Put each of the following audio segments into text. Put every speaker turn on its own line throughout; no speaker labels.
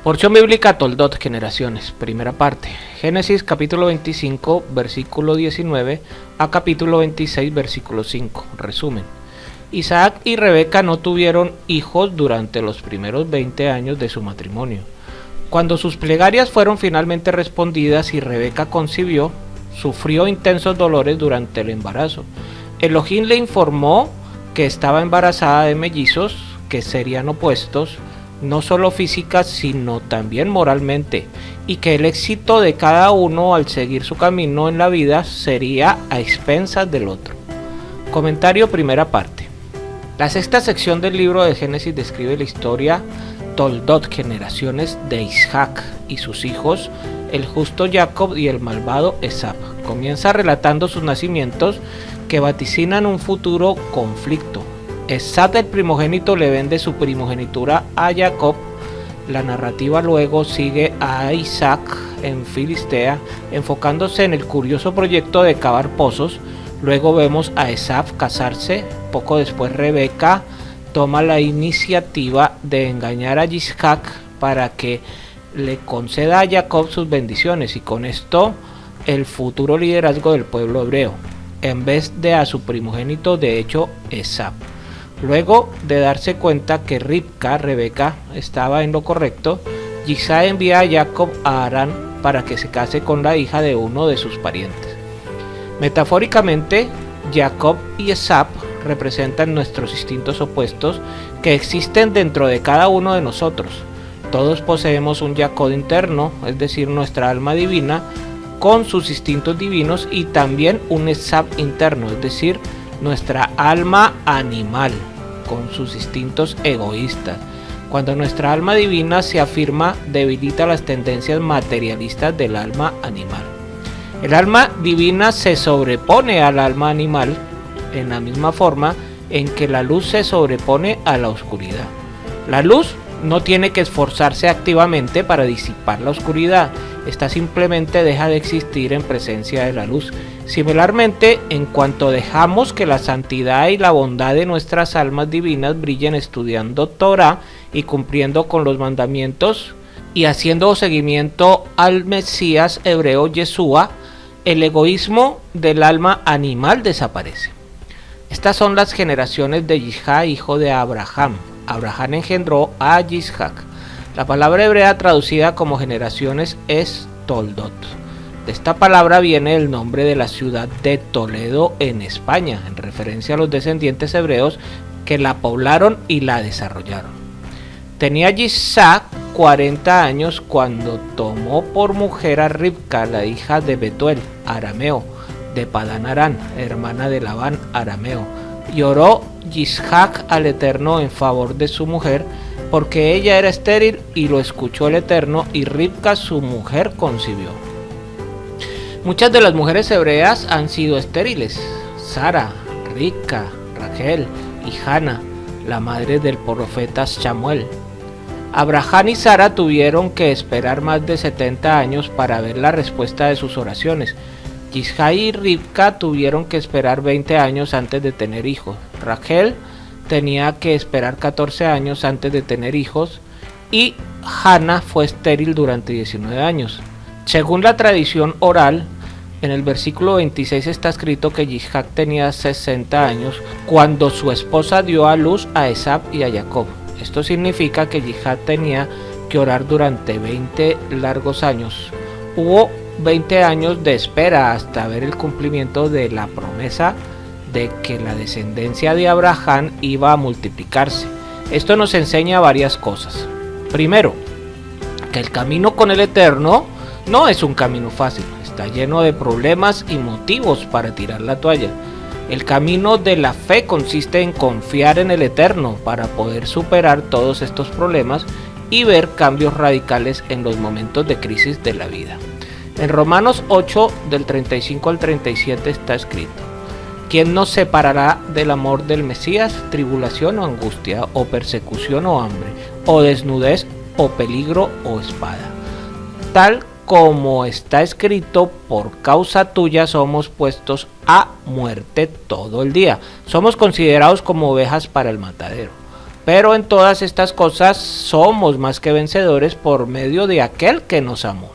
Porción bíblica Toldot, generaciones, primera parte. Génesis capítulo 25, versículo 19 a capítulo 26, versículo 5. Resumen. Isaac y Rebeca no tuvieron hijos durante los primeros 20 años de su matrimonio. Cuando sus plegarias fueron finalmente respondidas y Rebeca concibió, sufrió intensos dolores durante el embarazo. Elohim le informó que estaba embarazada de mellizos que serían opuestos, no solo físicas sino también moralmente, y que el éxito de cada uno al seguir su camino en la vida sería a expensas del otro. Comentario primera parte. La sexta sección del libro de Génesis describe la historia Toldot, generaciones de Isaac y sus hijos, el justo Jacob y el malvado Esab. Comienza relatando sus nacimientos que vaticinan un futuro conflicto. Esab, el primogénito, le vende su primogenitura a Jacob. La narrativa luego sigue a Isaac en Filistea, enfocándose en el curioso proyecto de cavar pozos. Luego vemos a Esab casarse. Poco después Rebeca toma la iniciativa de engañar a Isaac para que le conceda a Jacob sus bendiciones y con esto el futuro liderazgo del pueblo hebreo, en vez de a su primogénito, de hecho Esab. Luego de darse cuenta que Rebeca estaba en lo correcto, Isaac envía a Jacob a Harán para que se case con la hija de uno de sus parientes. Metafóricamente, Jacob y Esab representan nuestros instintos opuestos que existen dentro de cada uno de nosotros. Todos poseemos un Jacob interno, es decir, nuestra alma divina, con sus instintos divinos, y también un Esab interno, es decir, nuestra alma animal, con sus instintos egoístas. Cuando nuestra alma divina se afirma, debilita las tendencias materialistas del alma animal. El alma divina se sobrepone al alma animal en la misma forma en que la luz se sobrepone a la oscuridad. La luz no tiene que esforzarse activamente para disipar la oscuridad, esta simplemente deja de existir en presencia de la luz. Similarmente, en cuanto dejamos que la santidad y la bondad de nuestras almas divinas brillen estudiando Torah y cumpliendo con los mandamientos y haciendo seguimiento al Mesías hebreo Yeshua, el egoísmo del alma animal desaparece. Estas son las generaciones de Isaac, hijo de Abraham. Abraham engendró a Isaac. La palabra hebrea traducida como generaciones es Toldot. De esta palabra viene el nombre de la ciudad de Toledo en España, en referencia a los descendientes hebreos que la poblaron y la desarrollaron. Tenía Isaac 40 años cuando tomó por mujer a Ribca, la hija de Betuel, arameo, de Padán Aram, hermana de Labán, arameo, y oró Isaac al Eterno en favor de su mujer, porque ella era estéril, y lo escuchó el Eterno, y Ribca su mujer concibió. Muchas de las mujeres hebreas han sido estériles: Sara, Ribca, Rachel y Hannah, la madre del profeta Samuel. Abraham y Sara tuvieron que esperar más de 70 años para ver la respuesta de sus oraciones. Isaac y Ribca tuvieron que esperar 20 años antes de tener hijos. Rachel tenía que esperar 14 años antes de tener hijos, y Hannah fue estéril durante 19 años. Según la tradición oral, en el versículo 26 está escrito que Isaac tenía 60 años cuando su esposa dio a luz a Esab y a Jacob. Esto significa que Isaac tenía que orar durante 20 largos años. Hubo 20 años de espera hasta ver el cumplimiento de la promesa de que la descendencia de Abraham iba a multiplicarse. Esto nos enseña varias cosas. Primero, que el camino con el Eterno no es un camino fácil, está lleno de problemas y motivos para tirar la toalla. El camino de la fe consiste en confiar en el Eterno para poder superar todos estos problemas y ver cambios radicales en los momentos de crisis de la vida. En Romanos 8, del 35 al 37 está escrito: ¿quién nos separará del amor del Mesías? Tribulación o angustia, o persecución o hambre, o desnudez, o peligro, o espada. Tal como está escrito, por causa tuya somos puestos a muerte todo el día. Somos considerados como ovejas para el matadero. Pero en todas estas cosas somos más que vencedores por medio de aquel que nos amó.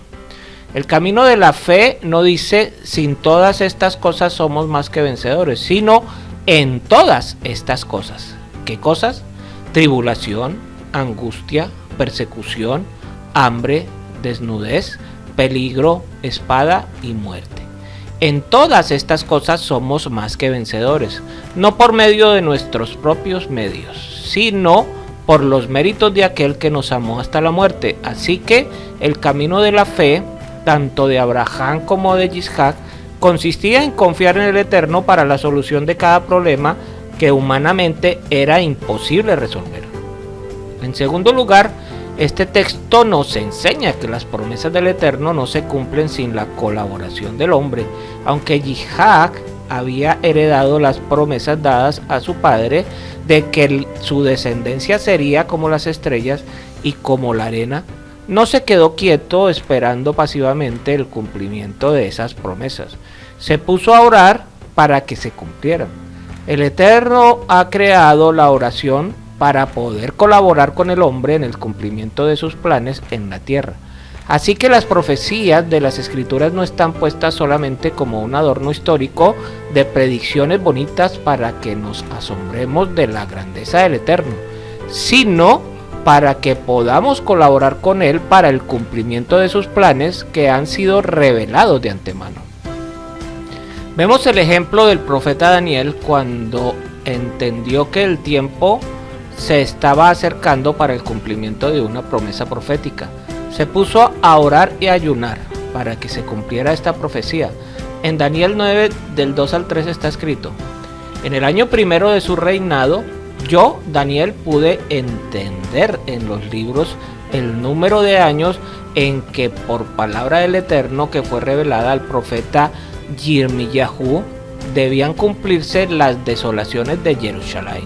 El camino de la fe no dice sin todas estas cosas somos más que vencedores, sino en todas estas cosas. ¿Qué cosas? Tribulación, angustia, persecución, hambre, desnudez, peligro, espada y muerte. En todas estas cosas somos más que vencedores, no por medio de nuestros propios medios, sino por los méritos de aquel que nos amó hasta la muerte. Así que el camino de la fe, tanto de Abraham como de Isaac, consistía en confiar en el Eterno para la solución de cada problema que humanamente era imposible resolver. En segundo lugar, este texto nos enseña que las promesas del Eterno no se cumplen sin la colaboración del hombre, aunque Isaac había heredado las promesas dadas a su padre de que su descendencia sería como las estrellas y como la arena. No se quedó quieto esperando pasivamente el cumplimiento de esas promesas. Se puso a orar para que se cumplieran. El Eterno ha creado la oración para poder colaborar con el hombre en el cumplimiento de sus planes en la tierra. Así que las profecías de las Escrituras no están puestas solamente como un adorno histórico de predicciones bonitas para que nos asombremos de la grandeza del Eterno, sino para que podamos colaborar con Él para el cumplimiento de sus planes que han sido revelados de antemano. Vemos el ejemplo del profeta Daniel cuando entendió que el tiempo se estaba acercando para el cumplimiento de una promesa profética. Se puso a orar y a ayunar para que se cumpliera esta profecía. En Daniel 9, del 2 al 3 está escrito: en el año primero de su reinado, yo, Daniel, pude entender en los libros el número de años en que por palabra del Eterno que fue revelada al profeta Yirmiyahu debían cumplirse las desolaciones de Jerusalén.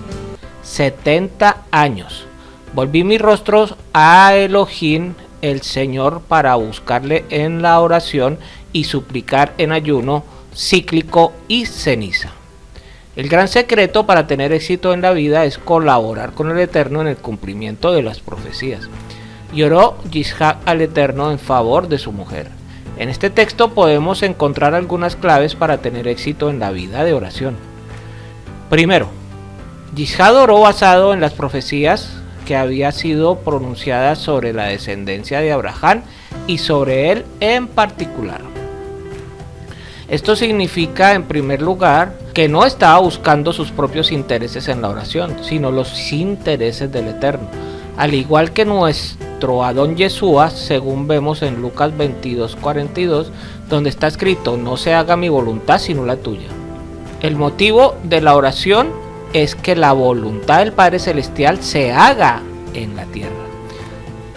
70 años. Volví mis rostros a Elohim, el Señor, para buscarle en la oración y suplicar en ayuno cíclico y ceniza. El gran secreto para tener éxito en la vida es colaborar con el Eterno en el cumplimiento de las profecías. Y oró Isaac al Eterno en favor de su mujer. En este texto podemos encontrar algunas claves para tener éxito en la vida de oración. Primero, Isaac oró basado en las profecías que había sido pronunciadas sobre la descendencia de Abraham y sobre él en particular. Esto significa, en primer lugar, que no estaba buscando sus propios intereses en la oración, sino los intereses del Eterno, al igual que nuestro Adón Yeshua, según vemos en Lucas 22:42, donde está escrito: no se haga mi voluntad sino la tuya. El motivo de la oración es que la voluntad del Padre Celestial se haga en la tierra.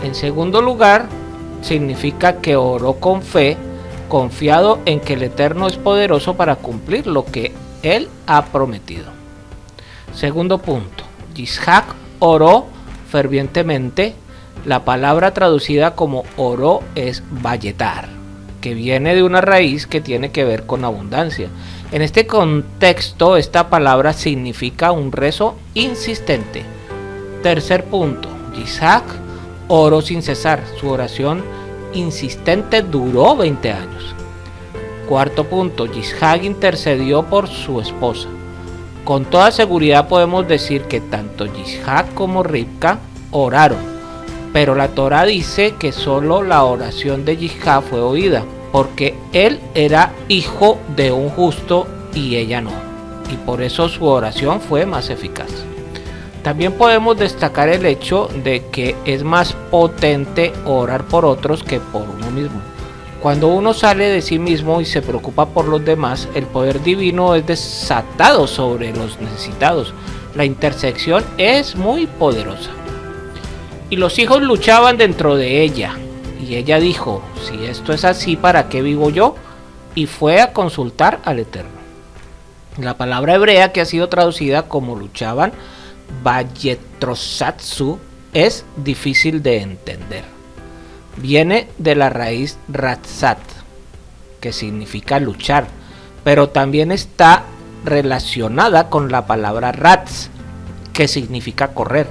En segundo lugar, significa que oró con fe, confiado en que el Eterno es poderoso para cumplir lo que Él ha prometido. Segundo punto, Isaac oró fervientemente. La palabra traducida como oró es vayetar, que viene de una raíz que tiene que ver con abundancia. En este contexto, esta palabra significa un rezo insistente. Tercer punto, Isaac oró sin cesar. Su oración insistente duró 20 años. Cuarto punto, Isaac intercedió por su esposa. Con toda seguridad podemos decir que tanto Isaac como Ribka oraron, pero la Torá dice que solo la oración de Isaac fue oída, porque él era hijo de un justo y ella no, y por eso su oración fue más eficaz. También podemos destacar el hecho de que es más potente orar por otros que por uno mismo. Cuando uno sale de sí mismo y se preocupa por los demás, el poder divino es desatado sobre los necesitados. La intercesión es muy poderosa. Y los hijos luchaban dentro de ella. Y ella dijo: si esto es así, ¿para qué vivo yo? Y fue a consultar al Eterno. La palabra hebrea que ha sido traducida como luchaban, Vayetrosatsu, es difícil de entender. Viene de la raíz ratzat, que significa luchar, pero también está relacionada con la palabra ratz, que significa correr.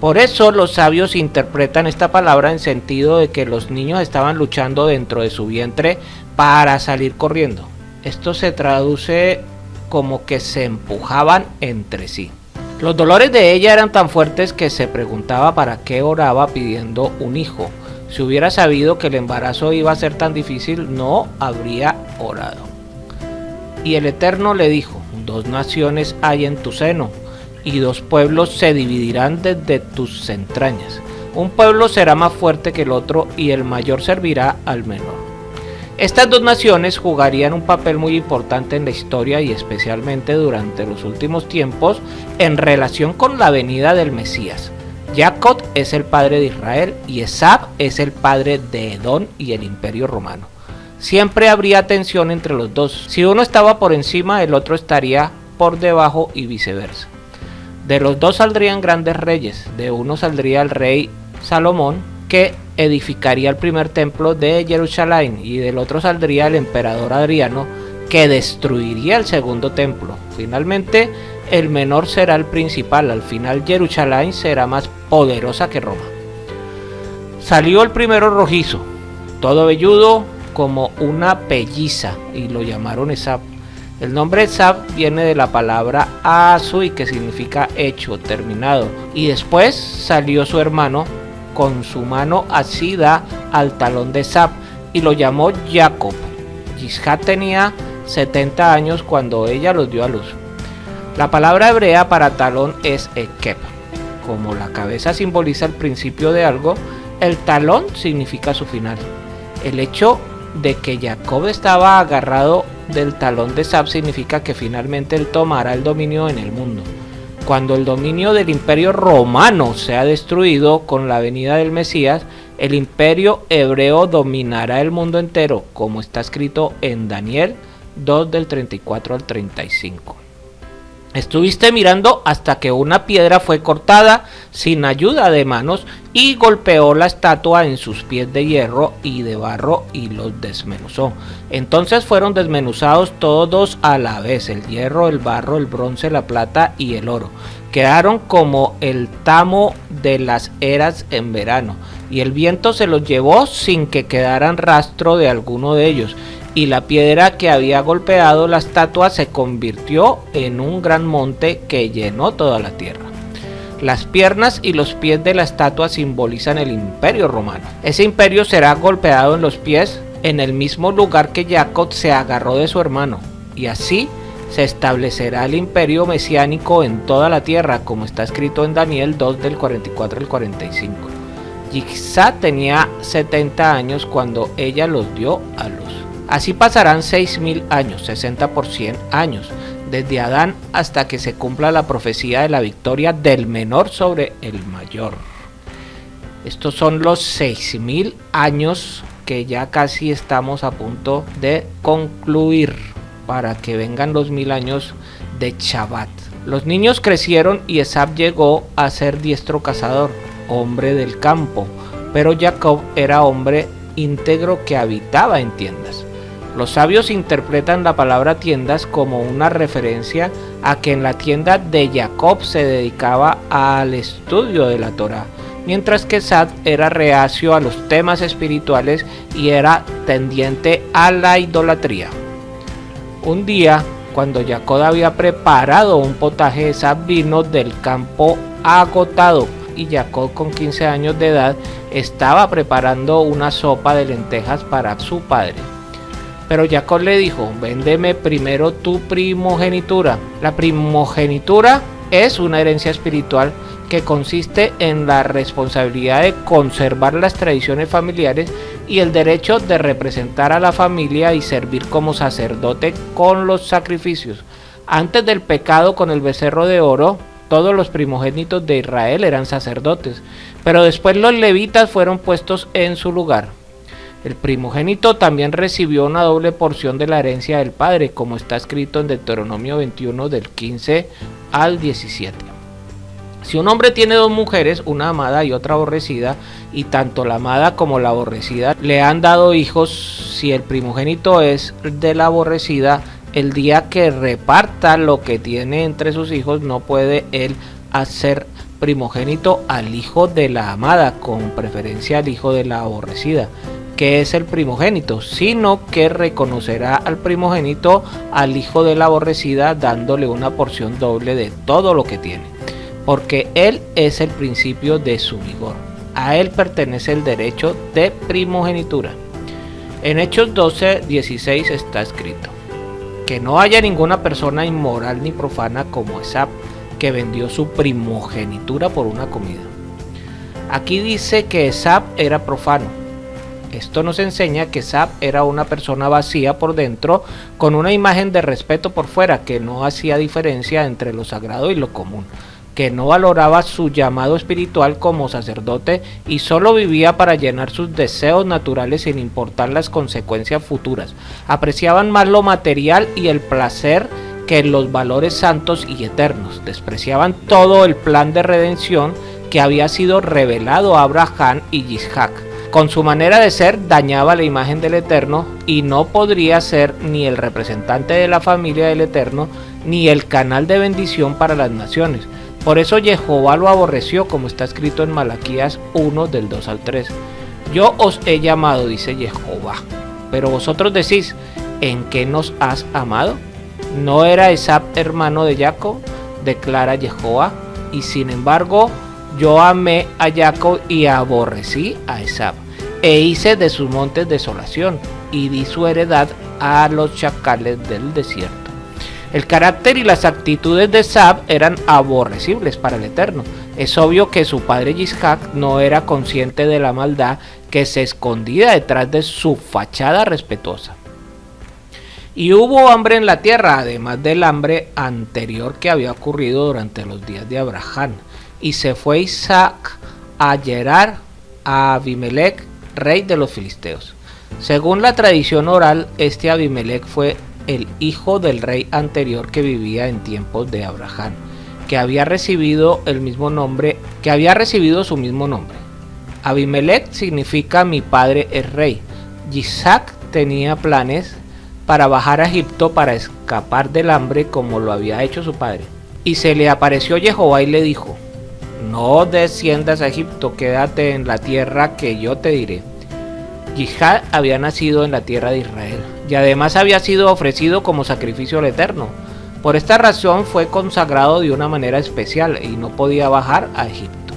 Por eso los sabios interpretan esta palabra en sentido de que los niños estaban luchando dentro de su vientre para salir corriendo. Esto se traduce como que se empujaban entre sí. Los dolores de ella eran tan fuertes que se preguntaba para qué oraba pidiendo un hijo. Si hubiera sabido que el embarazo iba a ser tan difícil, no habría orado. Y el Eterno le dijo: 2 naciones hay en tu seno, y 2 pueblos se dividirán desde tus entrañas. Un pueblo será más fuerte que el otro, y el mayor servirá al menor. Estas 2 naciones jugarían un papel muy importante en la historia y especialmente durante los últimos tiempos en relación con la venida del Mesías. Jacob es el padre de Israel y Esab es el padre de Edom y el Imperio Romano. Siempre habría tensión entre los dos. Si uno estaba por encima, el otro estaría por debajo y viceversa. De los dos saldrían grandes reyes. De uno saldría el rey Salomón, que edificaría el primer templo de Jerusalén, y del otro saldría el emperador Adriano, que destruiría el segundo templo. Finalmente, el menor será el principal. Al final, Jerusalén será más poderosa que Roma. Salió el primero rojizo, todo velludo como una pelliza, y lo llamaron Esab. El nombre Esab viene de la palabra Azui, que significa hecho, terminado. Y después salió su hermano con su mano asida al talón de Esab y lo llamó Jacob. Yishat tenía 70 años cuando ella los dio a luz. La palabra hebrea para talón es ekeb. Como la cabeza simboliza el principio de algo, el talón significa su final. El hecho de que Jacob estaba agarrado del talón de Esab significa que finalmente él tomará el dominio en el mundo. Cuando el dominio del Imperio Romano sea destruido con la venida del Mesías, el Imperio hebreo dominará el mundo entero, como está escrito en Daniel 2 del 34 al 35. Estuviste mirando hasta que una piedra fue cortada sin ayuda de manos y golpeó la estatua en sus pies de hierro y de barro y los desmenuzó. Entonces fueron desmenuzados todos a la vez: el hierro, el barro, el bronce, la plata y el oro. Quedaron como el tamo de las eras en verano, y el viento se los llevó sin que quedaran rastro de alguno de ellos. Y la piedra que había golpeado la estatua se convirtió en un gran monte que llenó toda la tierra. Las piernas y los pies de la estatua simbolizan el Imperio Romano. Ese imperio será golpeado en los pies en el mismo lugar que Jacob se agarró de su hermano, y así se establecerá el imperio mesiánico en toda la tierra, como está escrito en Daniel 2 del 44 al 45. Yishat tenía 70 años cuando ella los dio a luz. Así pasarán 6.000 años, 60 por 100 años, desde Adán hasta que se cumpla la profecía de la victoria del menor sobre el mayor. Estos son los 6.000 años que ya casi estamos a punto de concluir, para que vengan los 1.000 años de Shabbat. Los niños crecieron y Esab llegó a ser diestro cazador, hombre del campo, pero Jacob era hombre íntegro que habitaba en tiendas. Los sabios interpretan la palabra tiendas como una referencia a que en la tienda de Jacob se dedicaba al estudio de la Torá, mientras que Esab era reacio a los temas espirituales y era tendiente a la idolatría. Un día, cuando Jacob había preparado un potaje, Esab vino del campo agotado, y Jacob, con 15 años de edad, estaba preparando una sopa de lentejas para su padre. Pero Jacob le dijo: véndeme primero tu primogenitura. La primogenitura es una herencia espiritual que consiste en la responsabilidad de conservar las tradiciones familiares y el derecho de representar a la familia y servir como sacerdote con los sacrificios. Antes del pecado con el becerro de oro, todos los primogénitos de Israel eran sacerdotes, pero después los levitas fueron puestos en su lugar. El primogénito también recibió una doble porción de la herencia del padre, como está escrito en Deuteronomio 21 del 15 al 17. Si un hombre tiene 2 mujeres, una amada y otra aborrecida, y tanto la amada como la aborrecida le han dado hijos, si el primogénito es de la aborrecida, el día que reparta lo que tiene entre sus hijos, no puede él hacer primogénito al hijo de la amada, con preferencia al hijo de la aborrecida, que es el primogénito, sino que reconocerá al primogénito al hijo de la aborrecida, dándole una porción doble de todo lo que tiene, porque él es el principio de su vigor. A él pertenece el derecho de primogenitura. En Hechos 12:16 está escrito: que no haya ninguna persona inmoral ni profana como Esab, que vendió su primogenitura por una comida. Aquí dice que Esab era profano. Esto nos enseña que Esab era una persona vacía por dentro, con una imagen de respeto por fuera, que no hacía diferencia entre lo sagrado y lo común, que no valoraba su llamado espiritual como sacerdote y solo vivía para llenar sus deseos naturales sin importar las consecuencias futuras. Apreciaban más lo material y el placer que los valores santos y eternos. Despreciaban todo el plan de redención que había sido revelado a Abraham y Isaac. Con su manera de ser dañaba la imagen del Eterno y no podría ser ni el representante de la familia del Eterno ni el canal de bendición para las naciones. Por eso Jehová lo aborreció, como está escrito en Malaquías 1 del 2 al 3. Yo os he llamado, dice Jehová, pero vosotros decís: ¿en qué nos has amado? ¿No era Esab hermano de Jacob?, declara Jehová, y sin embargo yo amé a Jacob y aborrecí a Esab, e hice de sus montes desolación, y di su heredad a los chacales del desierto. El carácter y las actitudes de Esab eran aborrecibles para el Eterno. Es obvio que su padre Isaac no era consciente de la maldad que se escondía detrás de su fachada respetuosa. Y hubo hambre en la tierra, además del hambre anterior que había ocurrido durante los días de Abraham. Y se fue Isaac a Gerar a Abimelech, rey de los filisteos. Según la tradición oral, este Abimelech fue el hijo del rey anterior que vivía en tiempos de Abraham, que había recibido su mismo nombre. Abimelech significa mi padre es rey. Isaac tenía planes para bajar a Egipto para escapar del hambre como lo había hecho su padre. Y se le apareció Jehová y le dijo: no desciendas a Egipto, quédate en la tierra que yo te diré. Isaac había nacido en la tierra de Israel y además había sido ofrecido como sacrificio al Eterno. Por esta razón fue consagrado de una manera especial y no podía bajar a Egipto.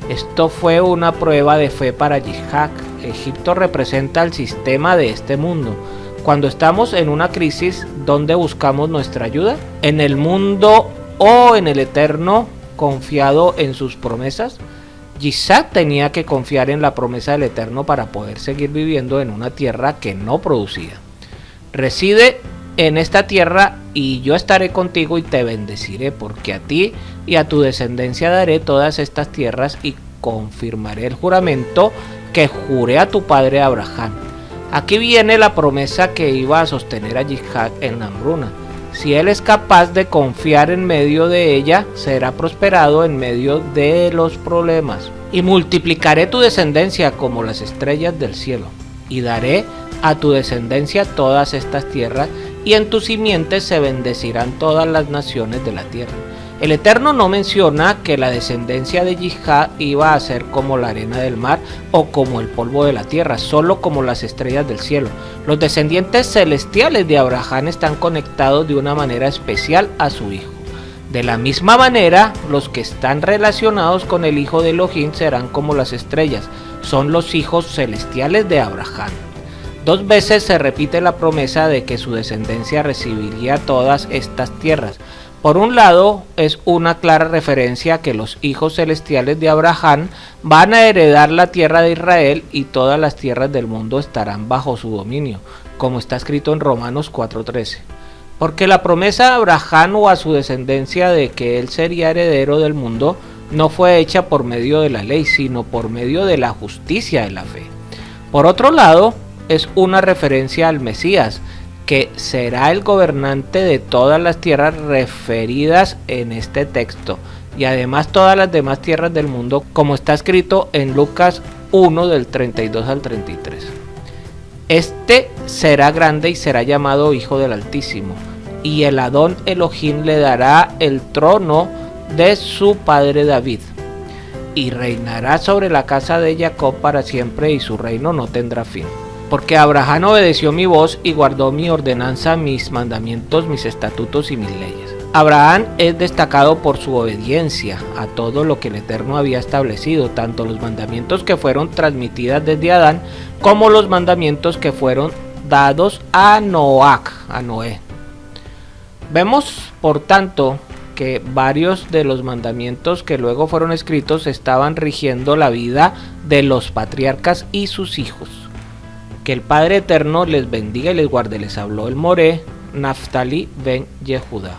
Esto fue una prueba de fe para Isaac. Egipto representa el sistema de este mundo. Cuando estamos en una crisis, ¿dónde buscamos nuestra ayuda? ¿En el mundo o en el Eterno, confiado en sus promesas? Isaac tenía que confiar en la promesa del Eterno para poder seguir viviendo en una tierra que no producía. Reside en esta tierra y yo estaré contigo y te bendeciré, porque a ti y a tu descendencia daré todas estas tierras y confirmaré el juramento que juré a tu padre Abraham. Aquí viene la promesa que iba a sostener a Isaac en la hambruna. Si él es capaz de confiar en medio de ella, será prosperado en medio de los problemas. Y multiplicaré tu descendencia como las estrellas del cielo, y daré a tu descendencia todas estas tierras, y en tu simiente se bendecirán todas las naciones de la tierra. El Eterno no menciona que la descendencia de Isaac iba a ser como la arena del mar o como el polvo de la tierra, solo como las estrellas del cielo. Los descendientes celestiales de Abraham están conectados de una manera especial a su hijo. De la misma manera, los que están relacionados con el hijo de Elohim serán como las estrellas, son los hijos celestiales de Abraham. 2 veces se repite la promesa de que su descendencia recibiría todas estas tierras. Por un lado, es una clara referencia a que los hijos celestiales de Abraham van a heredar la tierra de Israel y todas las tierras del mundo estarán bajo su dominio, como está escrito en Romanos 4:13. Porque la promesa a Abraham o a su descendencia de que él sería heredero del mundo no fue hecha por medio de la ley, sino por medio de la justicia de la fe. Por otro lado, es una referencia al Mesías, que será el gobernante de todas las tierras referidas en este texto, y además todas las demás tierras del mundo, como está escrito en Lucas 1 del 32 al 33. Este será grande y será llamado Hijo del Altísimo, y el Adón Elohim le dará el trono de su padre David. y reinará sobre la casa de Jacob para siempre, y su reino no tendrá fin. Porque Abraham obedeció mi voz y guardó mi ordenanza, mis mandamientos, mis estatutos y mis leyes. Abraham es destacado por su obediencia a todo lo que el Eterno había establecido, tanto los mandamientos que fueron transmitidos desde Adán, como los mandamientos que fueron dados a Noé. Vemos, por tanto, que varios de los mandamientos que luego fueron escritos estaban rigiendo la vida de los patriarcas y sus hijos. Que el Padre Eterno les bendiga y les guarde. Les habló el Moré, Naftali ben Yehuda.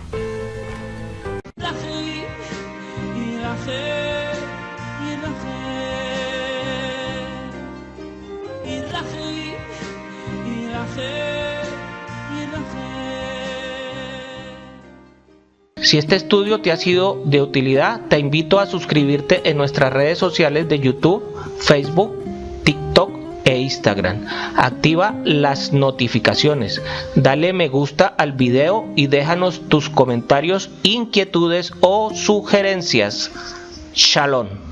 Si este estudio te ha sido de utilidad, te invito a suscribirte en nuestras redes sociales de YouTube, Facebook, TikTok e Instagram. Activa las notificaciones, dale me gusta al video y déjanos tus comentarios, inquietudes o sugerencias. Shalom.